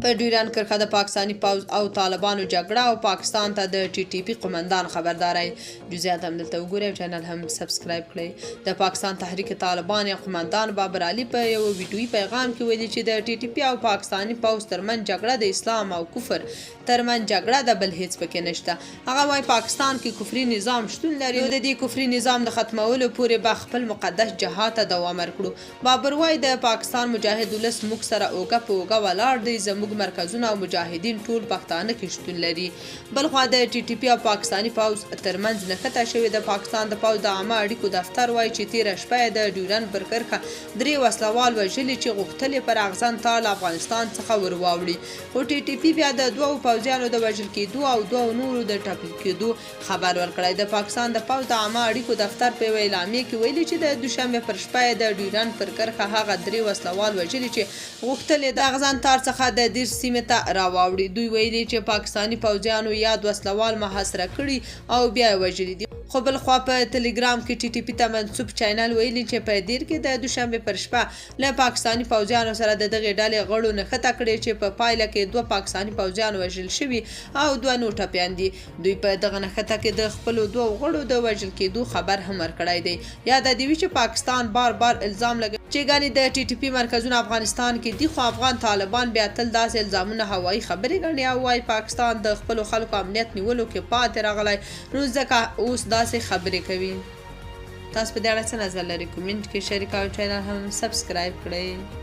په ډیورن کرښه د پاکستاني پوځ او طالبانو جګړه او پاکستان ته د ټي ټي پي قومندان خبرداری. جزئیات هم دلته وګورئ او چینل هم سبسکرایب کړئ. د پاکستان تحریک طالبان یا قومندان بابر علي په یو ویډیوي پیغام کې ویلي چې د ټي ټي پي او پاکستاني پوځ ترمنځ جګړه د اسلام او کفر ترمنځ جګړه ده، بل هیڅ پکې نشته. هغه وايي پاکستان کې کفري نظام شتون لري او د دې کفري نظام د ختمولو پورې به خپل مقدس جهاد ته دوام ورکړو. بابر وايي د پاکستان مجاهد ولس موږ سره اوږه په اوږه ولاړ دی، زموږ مرکزونه او مجاهدین ټول پښتانه کې شتون لري. بلخوا د ټي ټي پي او پاکستاني پوځ ترمنځ نښته شوې د پاکستان د پوځ د عامه اړیکو دفتر وايي چې تیره شپه د ډیورن پر کرښه 3 وسلوال وژلي چې غوښتل پر اغزن تال افغانستان څخه ور واوړي، خو ټي ټي پي بیا د 2 پوځیانو د وژل کېدو او 2 نورو د ټپي کېدو خبر ورکړی. د پاکستان د پوځ د عامه اړیکو دفتر په یوه اعلامیه کې ویلي چې د دوشنبې پر شپه د ډیورن پر کرښه هغه 3 وسلوال وژلي چې غوښتل د اغزن تار څخه د دیر سیمې ته راواوړي. دوی ویلي چې پاکستاني پوځیانو یاد وسلوال محاصره کړي او بیا وژلي دي. خو بل خوا په ټلګرام کې ټي ټي پي ته منسوب چینل ویلي چې په دیر کې د دوشنبې پر شپه له پاکستاني پوځیانو سره د دغې ډلې غړو نښته کړې چې په پایله کې 2 پاکستاني پوځیان وژل شوي او 2 نور ټپیان دي. دوی په دغه نښته کې د خپلو 2 غړو د وژل کېدو خبر هم ورکړی دی. یاد دې وي چې پاکستان بار الزام لګوي چې ګانې د ټي ټي پي مرکزونه افغانستان کې دي، خو افغان طالبان بیا تل داسې الزامونه هوایي خبرې ګڼي او وايي پاکستان د خپلو خلکو امنیت نیولو کې پاتې راغلی، نو ځکه اوس داسې خبرې کوي. تاسو په دې اړه څه نظر لرئ؟ کومنټ کې شریک او چینل هم سبسکرایب کړئ.